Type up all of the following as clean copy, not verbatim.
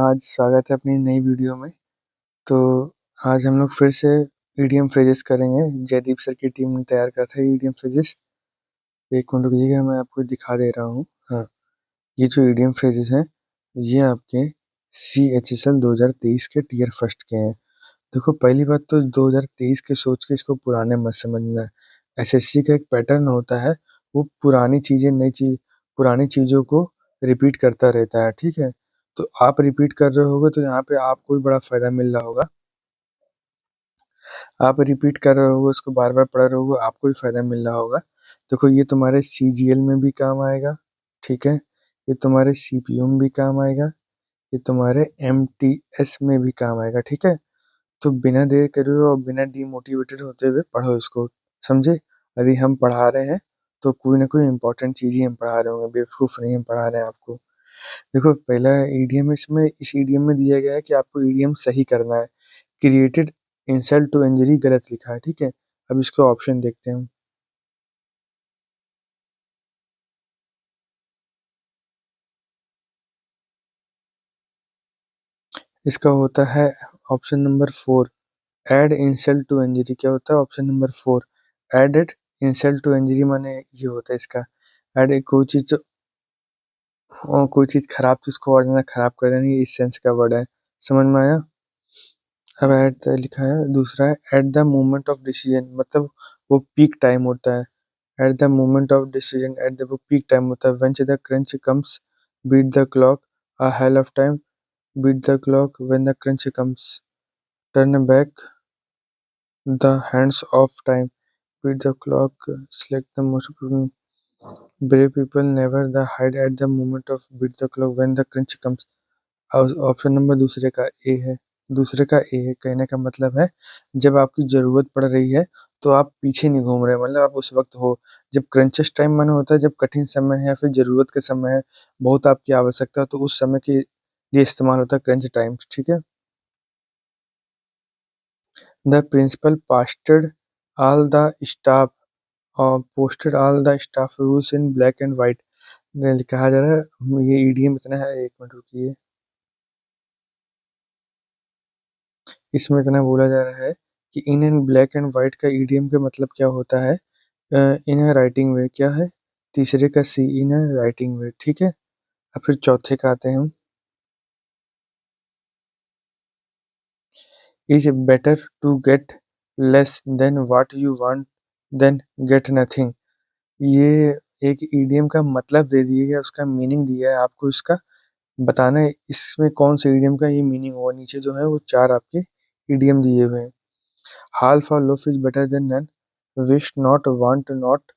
आज स्वागत है अपनी नई वीडियो में। तो आज हम लोग फिर से ईडीएम फ्रेजेस करेंगे। जयदीप सर की टीम ने तैयार करा था ईडीएम फ्रेजेस। एक मिनट रुकिएगा, मैं आपको दिखा दे रहा हूँ। हाँ, ये जो ईडीएम फ्रेजेस हैं ये आपके CHSL 2023 के टीयर फर्स्ट के हैं। देखो, पहली बात तो 2023 के सोच के इसको पुराने मत समझना है। एसएससी का एक पैटर्न होता है, वो पुरानी चीजें पुरानी चीजों को रिपीट करता रहता है। ठीक है, तो आप रिपीट कर रहे होगे तो यहाँ पे आपको भी बड़ा फायदा मिल रहा होगा। आप रिपीट कर रहे होगे, उसको बार बार पढ़ रहे होगे, आपको भी फायदा मिल रहा होगा। देखो, ये तुम्हारे CGL में भी काम आएगा। ठीक है, ये तुम्हारे CPO में भी काम आएगा, ये तुम्हारे MTS में भी काम आएगा। ठीक है, तो बिना देर करे और बिना डिमोटिवेटेड होते हुए पढ़ो इसको। समझे? यदि हम पढ़ा रहे हैं तो कोई ना कोई इंपॉर्टेंट चीज ही हम पढ़ा रहे होंगे, बेवकूफ नहीं हम पढ़ा रहे हैं आपको। देखो, पहला ईडीएम इस ईडीएम में दिया गया है कि आपको ईडीएम सही करना है। क्रिएटेड इंसल्ट टू इंजरी गलत लिखा है। ठीक है, अब इसको ऑप्शन देखते हैं हम। इसका होता है option number 4, add insult to injury. क्या होता है option number 4? Added insult to injury माने ये होता है इसका। एड कोई चीज खराब तो उसको और ज्यादा खराब कर देना, ये इस सेंस का वर्ड है। समझ में आया? अब एट लिखा है, दूसरा है at the moment of decision, मतलब वो पीक टाइम होता है। At the moment of decision, at the वो पीक टाइम होता है। When the crunch comes, beat the clock, a hell of time, beat the clock, when the crunch comes, turn back the hands of time, beat the clock, select the most brave people never the hide at the moment of beat the clock when the crunch comes। Option number दूसरे का ए है। कहने का मतलब है, जब आपकी जरूरत पड़ रही है तो आप पीछे नहीं घूम रहे, मतलब आप उस वक्त हो। जब क्रंचेस टाइम माने होता है जब कठिन समय है या फिर जरूरत के समय है, बहुत आपकी आवश्यकता है, तो उस समय के लिए इस्तेमाल होता है क्रंच टाइम। ठीक है, the principal all the staff posted all the staff rules in black and white. कहा जा रहा है, ये ईडीएम इतना है, एक मिनट रुकिए। इसमें इतना बोला जा रहा है कि in and black and white का ईडीएम का मतलब क्या होता है। इन है राइटिंग वे क्या है, तीसरे का सी इन है राइटिंग वे। ठीक है, अब फिर चौथे का आते हैं हम। Is better to get less than what you want than get nothing. ये एक ईडीएम का मतलब दे दिया गया, उसका मीनिंग दिया है आपको। इसका बताना है इसमें कौन से ईडीएम का ये मीनिंग होगा। नीचे जो है वो 4 आपके ईडीएम दिए हुए हैं। Half for loaf is better than none, wish not want not,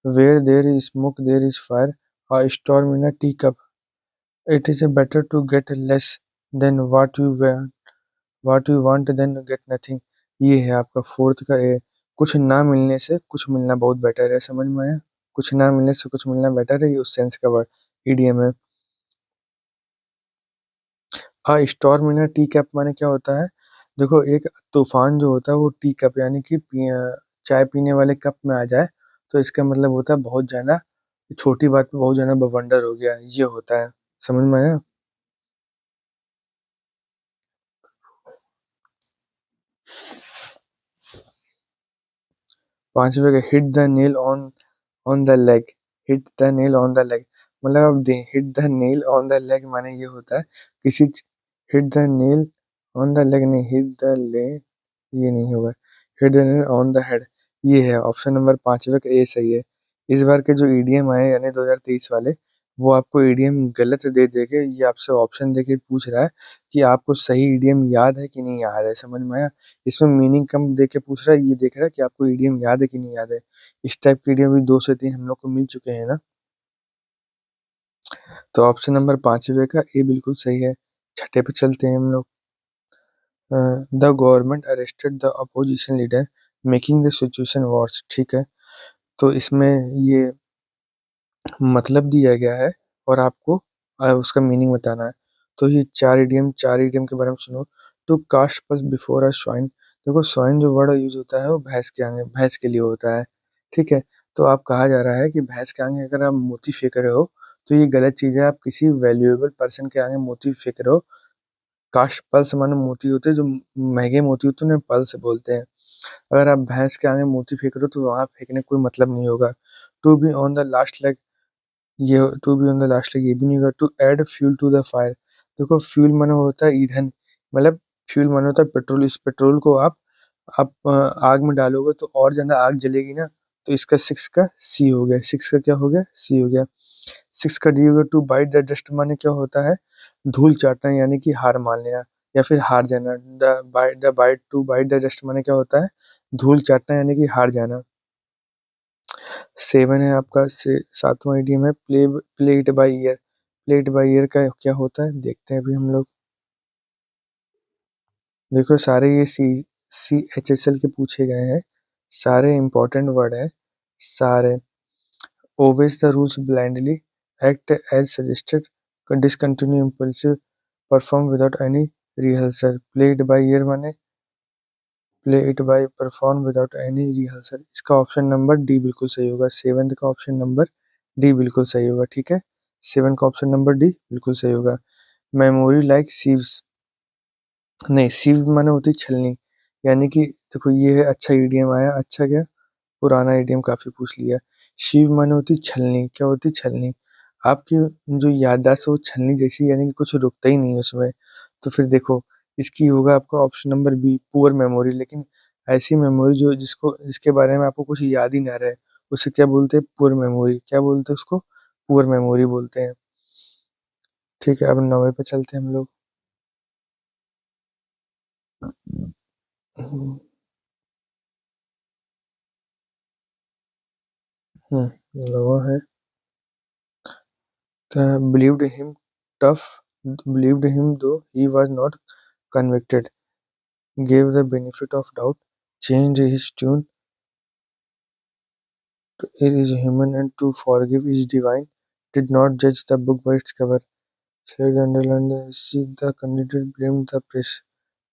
where there is smoke there is fire, a storm in a teacup, it is better to get less than what you want than get nothing। ये है आपका fourth का ए। कुछ ना मिलने से कुछ मिलना बहुत बेटर है। समझ में आया? कुछ ना मिलने से कुछ मिलना बेटर है, ये उस सेंस का वर्ड ईडीएम है। A storm in a tea cup माने क्या होता है? देखो, एक तूफान जो होता है वो टी कप यानी कि चाय पीने वाले कप में आ जाए, तो इसका मतलब होता है बहुत ज्यादा, छोटी बात पे बहुत ज्यादा बवंडर हो गया, ये होता है। समझ में आया? 5वें का hit the nail on the leg. Hit the nail on the leg मतलब अब hit the nail on the leg माने ये होता है किसी hit the nail on the leg नहीं, हिट द ले, ये नहीं होगा। Hit the nail on the head, ये है ऑप्शन नंबर 5वें का ए सही है। इस बार के जो ईडीएम आए यानी 2023 वाले, वो आपको ईडीएम गलत दे दे के ये आपसे ऑप्शन दे के पूछ रहा है कि आपको सही ईडीएम याद है कि नहीं याद है। समझ में आया? इसमें मीनिंग कम दे के पूछ रहा है, ये देख रहा है कि आपको ईडीएम याद है कि नहीं याद है। इस टाइप के ईडीएम भी 2 से 3 हम लोग को मिल चुके हैं ना। तो ऑप्शन नंबर 5वें का ए बिल्कुल सही है। छठे पे चलते हैं हम लोग। The government arrested the opposition leader making the situation worse. ठीक है, तो इसमें ये मतलब दिया गया है और आपको उसका मीनिंग बताना है। तो ये चार इडियम के बारे में सुनो। टू कास्ट पस बिफोर अ स्वाइन। देखो, स्वाइन जो वर्ड यूज होता है वो भैंस के आगे, भैंस के लिए होता है। ठीक है, तो आप कहा जा रहा है कि भैंस के आगे अगर आप मोती फेंक रहे हो तो ये गलत चीज है। आप किसी वैल्यूएबल पर्सन के आगे मोती फेंक रहे हो काश पल्स माने मोती होते हैं, जो महंगे मोती होते हैं उन्हें पल्स बोलते हैं। अगर आप भैंस के आगे मोती फेंक रहे हो तो वहां फेंकने का कोई मतलब नहीं होगा। To be on the last leg, ये to be on the last leg ये भी नहीं होगा। To add fuel to the fire, देखो फ्यूल माने होता है ईंधन, मतलब फ्यूल माने होता है पेट्रोल। इस पेट्रोल को आप आग में डालोगे तो और ज्यादा आग जलेगी ना। तो इसका सिक्स का सी हो गया, सिक्स का क्या हो गया, सी हो गया। सिक्स का डी हो गया। टू बाइट द डस्ट माने क्या होता है, धूल चाटना यानी कि हार मान लेना या फिर हार जाना। The bite to bite the dust माने क्या होता है, धूल चाटना यानी कि हार जाना। सेवन है आपका सातवां इडियम है play it by year. Play it by year का क्या होता है देखते हैं अभी हम लोग। देखो सारे ये CHSL के पूछे गए हैं, सारे इंपॉर्टेंट वर्ड हैं सारे। Obey the rules blindly, act as suggested, discontinue impulsive, perform without any rehearsal. Play it by ear माने play it by perform without any rehearsal. इसका ऑप्शन नंबर डी बिल्कुल सही होगा। सेवंथ का ऑप्शन नंबर डी बिल्कुल सही होगा, ठीक है। सेवन का ऑप्शन नंबर डी बिल्कुल सही होगा। मेमोरी लाइक सीव्स, नहीं सीव माने होती छलनी, यानी कि देखो ये है अच्छा ईडीएम आया, अच्छा क्या पुराना ईडीएम काफी पूछ लिया। शिव माने होती छलनी, क्या होती छलनी, आपकी जो याददाश्त है वो छलनी जैसी, यानी कि कुछ रुकता ही नहीं है उसमें। तो फिर देखो इसकी होगा आपका option number be poor memory. लेकिन ऐसी मेमोरी जो जिसके बारे में आपको कुछ याद ही ना रहे, उसे क्या बोलते हैं, पुअर मेमोरी। क्या बोलते हैं उसको, पुअर मेमोरी बोलते हैं। ठीक है, अब नौवे पे चलते हैं हम लोग। हम्म, नौवा है believed him tough, believed him though he was not convicted, gave the benefit of doubt, changed his tune, to err is human and to forgive is divine, did not judge the book by its cover, said underlined see the candidate blamed the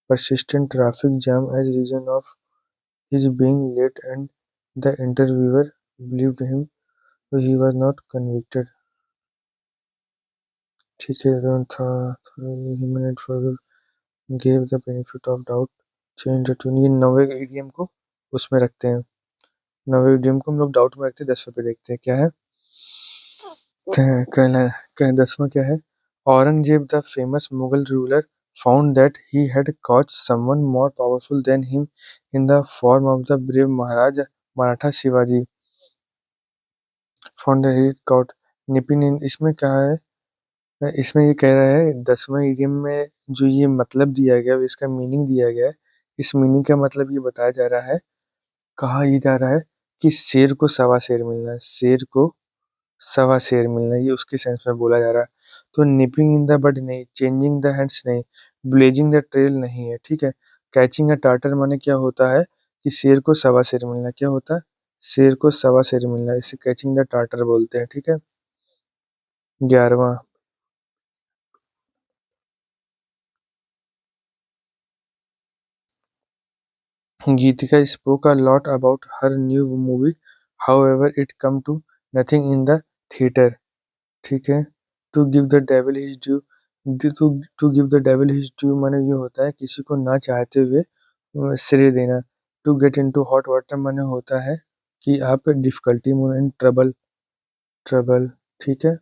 persistent traffic jam as reason of his being late and the interviewer believed him though he was not convicted. ठीक है, था human and forgive gave the benefit of doubt, change the tune। ये नवे EDM को उसमें रखते हैं, नवे ईडीएम को हम लोग डाउट में रखते हैं। 10वें पे देखते हैं क्या है। कहना दसवां क्या है, Aurangzeb the famous Mughal ruler found that he had caught someone more powerful than him in the form of the brave Maharaj Maratha Shivaji, found that he had caught निपिन इसमें क्या है, इसमें ये कह रहा है 10वें ईडीएम में जो ये मतलब दिया गया है इसका मीनिंग दिया गया है। इस मीनिंग का मतलब ये बताया जा रहा है, कहा ये जा रहा है कि शेर को सवा शेर मिलना है, शेर को सवा शेर मिलना है, ये उसके सेंस में बोला जा रहा है। तो निपिंग इन द बड नहीं, चेंजिंग द हैंड्स नहीं, ब्लेजिंग द ट्रेल नहीं है, ठीक है। कैचिंग अ टाटर माने क्या होता है कि शेर को सवा शेर मिलना, क्या होता है, शेर को सवा शेर मिलना, इसे कैचिंग द टाटर बोलते हैं, ठीक है। 11वां, Geetika spoke a lot about her new movie, however it come to nothing in the theater, ठीक है। To give the devil his due, to give the devil his due माने ये होता है किसी को ना चाहते हुए श्रेय देना। To get into hot water माने होता है कि आप डिफिकल्टी में इन ट्रबल, ट्रबल, ठीक है।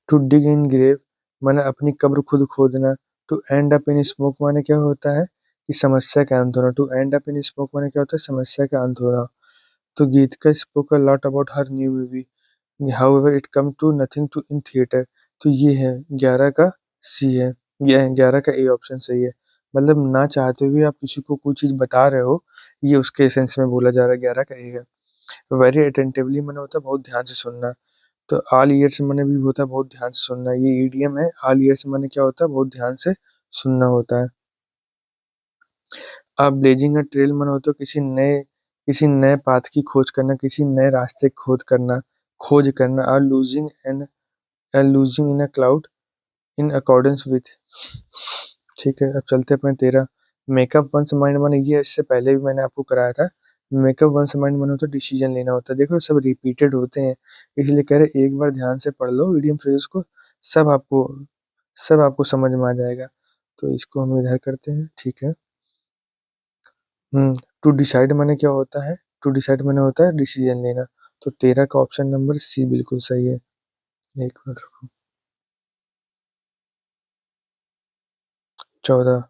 टू डिग इन ग्रेव माने अपनी कब्र खुद खोदना। To end up in smoke माने क्या होता है कि समस्या का अंत होना। To end up in smoke माने क्या होता है, समस्या का अंत होना। तो गीत का spoke a lot about her new movie, however it come to nothing to in theater. तो ये है 11 का सी है, ये 11 का ए ऑप्शन सही है। मतलब ना चाहते हुए आप किसी को कोई चीज बता रहे हो, ये उसके एसेंस में बोला जा रहा है, 11 का ए है। वेरी अटेंटिवली मैंने होता है बहुत ध्यान से सुनना। तो ऑल ईयर्स मैंने भी होता है बहुत ध्यान से सुनना, ये ईडीएम है। ऑल ईयर्स मैंने क्या होता है, बहुत ध्यान से सुनना होता है। अब ब्लेजिंग अ ट्रेल मैंने होता है किसी नए पाथ की खोज करना, किसी नए रास्ते की खोज करना। Are losing an losing in a cloud in accordance with, ठीक है। अब चलते अपने 13, मेकअप वंस माइंड माने ये इससे पहले भी मैंने आपको कराया था। मेकअप वंस माइंड माने होता है डिसीजन लेना होता है। देखो सब रिपीटेड होते हैं, इसलिए कह रहे एक बार ध्यान से पढ़ लो इडियम फ्रेजेस को, सब आपको सब आपको समझ में आ जाएगा। तो इसको हम इधर करते हैं, ठीक है। टू डिसाइड माने क्या होता है? टू डिसाइड माने होता है डिसीजन लेना। तो 13 का ऑप्शन नंबर सी बिल्कुल सही है। एक मिनट रुको। 14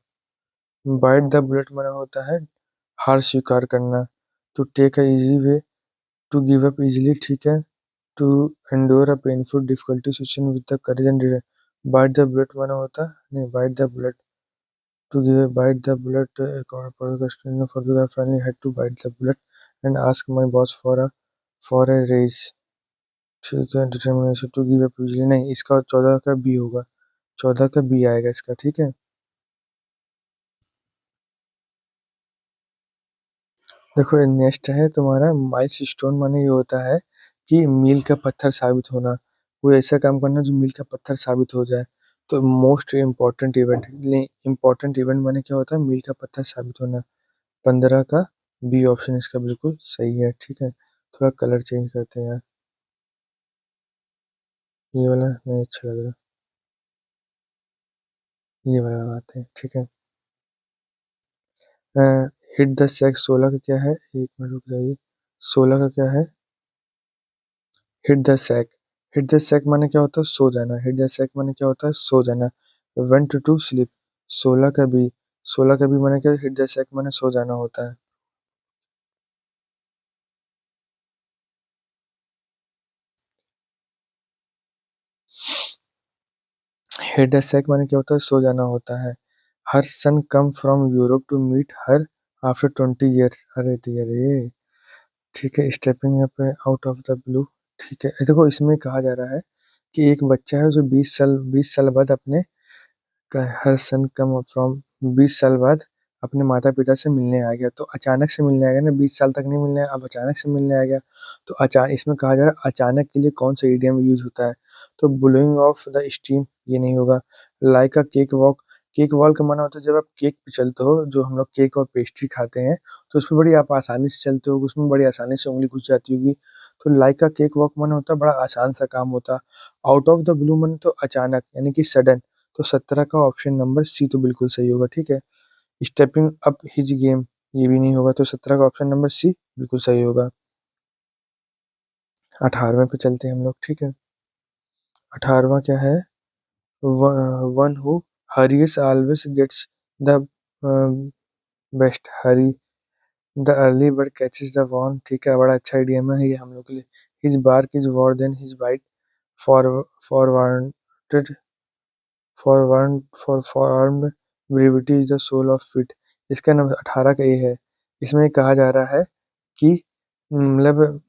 बाइट द बुलेट माना होता है हार स्वीकार करना। To take a easy way, to give up easily, ठीक है। To endure a painful difficulty situation with the courage and bite the bullet माना होता है, नहीं, bite the bullet, to give a bite the bullet, customer for the finally had to bite the bullet and ask my boss for a raise, ठीक है। Determination to give up easily, नहीं, इसका 14 का B होगा, 14 का B आएगा इसका, ठीक है। देखो नेक्स्ट है तुम्हारा माइल स्टोन, माने ये होता है कि मील का पत्थर साबित होना। कोई ऐसा काम करना जो मील का पत्थर साबित हो जाए। तो most important event, important event माने क्या होता है? मील का पत्थर साबित होना। 15 का बी ऑप्शन इसका बिल्कुल सही है, ठीक है। थोड़ा कलर चेंज करते हैं यार, ये वाला नहीं अच्छा लग रहा, ये वाला लगाते हैं, ठीक है। हिट द सैक 16 का क्या है? एक मिनट रुक जाइए। 16 का क्या है? Hit the sack. Hit the sack माने क्या होता है? सो जाना। हिट द सैक माने क्या होता है? सो जाना। Went to sleep. 16 का बी। 16 का बी माने क्या? हिट द सैक माने सो जाना होता है। हिट द सैक माने क्या होता है? सो जाना होता है। Her son come from Europe to meet her after 20 year. अरे अरे, ठीक है। Stepping up out of the blue, ठीक है। देखो इसमें कहा जा रहा है कि एक बच्चा है जो 20 साल बाद अपने हर सन कम फ्रॉम 20 साल बाद अपने माता पिता से मिलने आ गया। तो अचानक से मिलने आ गया ना, 20 साल तक नहीं मिलने आया, अब अचानक से मिलने आ गया। तो अचानक इसमें कहा जा रहा है अचानक के लिए कौन सा इडियम यूज होता है? तो ब्लोइंग ऑफ द स्टीम, ये नहीं होगा। लाइक अ केक वॉक। केक वॉक का माना होता है जब आप केक पे चलते हो, जो हम लोग केक और पेस्ट्री खाते हैं, तो उसमें बड़ी आप आसानी से चलते हो, उसमें बड़ी आसानी से उंगली घुस जाती होगी। तो लाइक का केक वॉक माना होता है बड़ा आसान सा काम होता। आउट ऑफ द ब्लू माने तो अचानक, यानी कि सडन। तो 17 का ऑप्शन नंबर सी तो बिल्कुल सही होगा, ठीक है। स्टेपिंग अप हिज गेम, ये भी नहीं होगा। तो 17 का ऑप्शन नंबर सी बिल्कुल सही होगा। 18वें पे चलते हैं हम लोग, ठीक है। 18वां क्या है? One who hurries always gets the best hurry, the early bird catches the worm, ठीक है। बड़ा अच्छा आइडिया है ये हम लोग के लिए। His bark is worse than his bite, for forwarded forward brevity is the soul of fit. इसका नंबर 18 का ये है। इसमें कहा जा रहा है कि मतलब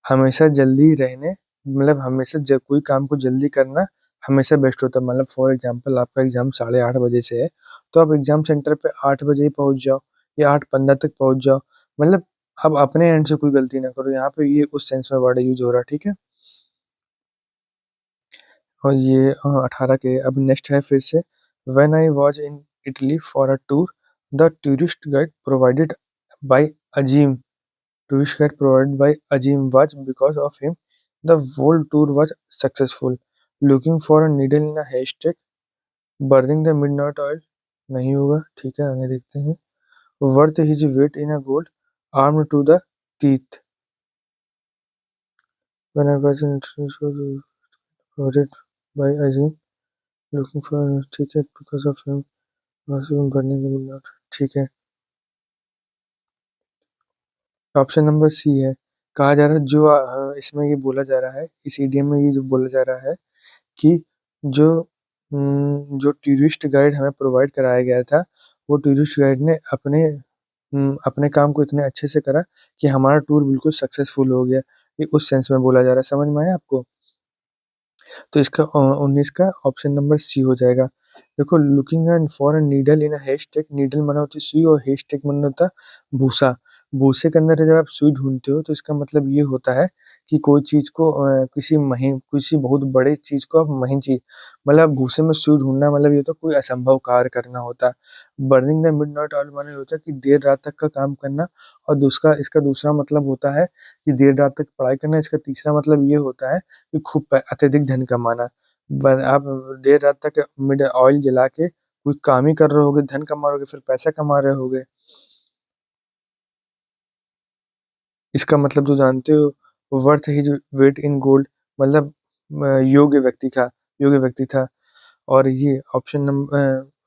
हमेशा जल्दी रहने, मतलब हमेशा कोई काम को जल्दी करना हमेशा बेस्ट होता है। मतलब फॉर एग्जांपल आपका एग्जाम 8:30 बजे से है, तो आप एग्जाम सेंटर पे 8 बजे ही पहुंच जाओ या 8:15 तक पहुंच जाओ। मतलब अब अपने एंड से कोई गलती ना करो, यहाँ पे ये उस सेंस में वर्ड यूज हो रहा है, ठीक है। और ये 18 के। अब नेक्स्ट है फिर से। When I was in Italy for a tour, the tourist guide provided by Azeem, tourist guide provided by Ajim was because of him the whole tour was successful. Looking for a needle in a haystack, burning the midnight oil, नहीं होगा, ठीक है। आगे देखते हैं। Worth his weight in a gold, armed to the teeth. When I was introduced provided by Ajim, looking for a ticket because of him was even burning the midnight, ठीक है। Option number सी है। कहा जा रहा है जो इसमें ये बोला जा रहा है, इस ईडियम में ये जो बोला जा रहा है कि जो जो टूरिस्ट गाइड हमें प्रोवाइड कराया गया था, वो टूरिस्ट गाइड ने अपने काम को इतने अच्छे से करा कि हमारा टूर बिल्कुल सक्सेसफुल हो गया। ये उस सेंस में बोला जा रहा है, समझ में आया आपको? तो इसका 19 का ऑप्शन नंबर सी हो जाएगा। देखो looking and for a needle in a हेस्टेक, needle माना होती है सुई और हेस्टेक माना होता है भूसा। भूसे के अंदर जब आप सुई ढूंढते हो तो इसका मतलब ये होता है कि कोई चीज को किसी बहुत बड़े चीज को आप महीन चीज, मतलब भूसे में सुई ढूंढना मतलब ये होता है कोई असंभव कार्य करना होता है। बर्निंग द मिडनाइट ऑयल माने होता है कि देर रात तक का काम करना। और दूसरा, इसका दूसरा मतलब होता है कि देर रात तक पढ़ाई करना। इसका तीसरा मतलब ये होता है कि खूब अत्यधिक धन कमाना। आप देर रात तक मिड ऑयल जला के कोई काम ही कर रहे होगे, धन कमा रहे होगे, फिर पैसा कमा रहे होगे। इसका मतलब तो जानते हो, worth his weight in gold, मतलब योग्य व्यक्ति था, योग्य व्यक्ति था। और ये ऑप्शन नंबर,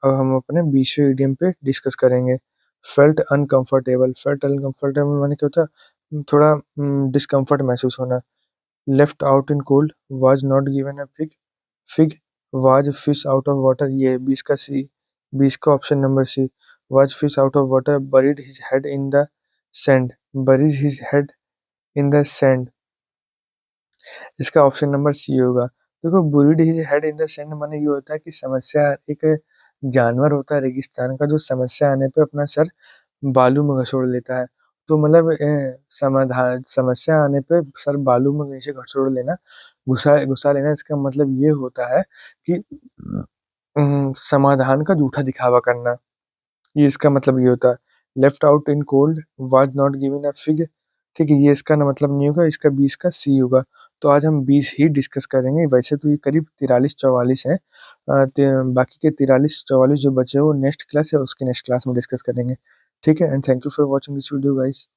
अब हम अपने 20वें इडियम पे डिस्कस करेंगे। फेल्ट अनकंफर्टेबल, फेल्ट अनकंफर्टेबल माने क्या होता है, थोड़ा डिस्कम्फर्ट महसूस होना। Left out in cold, was not given a fig, fig was fish out of water, ये 20 का सी, 20 का option number C, was fish out of water, buried his head in the sand, buries his head in the sand, इसका option number C होगा। देखो, buried his head in the sand माने ये होता है कि समस्या, एक जानवर होता है रेगिस्तान का जो समस्या आने पे अपना सर बालू में घसोड़ लेता है। तो मतलब समाधान, समस्या आने पे सर बालू में नीचे घसोड़ लेना, घुसा घुसा लेना, इसका मतलब ये होता है कि समाधान का झूठा दिखावा करना, ये इसका मतलब ये होता है। Left out in cold, was not given a fig, ठीक है, ये इसका ना मतलब नहीं होगा, इसका 20 का सी होगा। तो आज हम 20 ही डिस्कस करेंगे, वैसे तो ये करीब 43-44 है, बाकी के 43-44 जो बचे हैं वो नेक्स्ट क्लास है, उसके नेक्स्ट क्लास में डिस्कस करेंगे। ठीक है, and thank you for watching this video guys.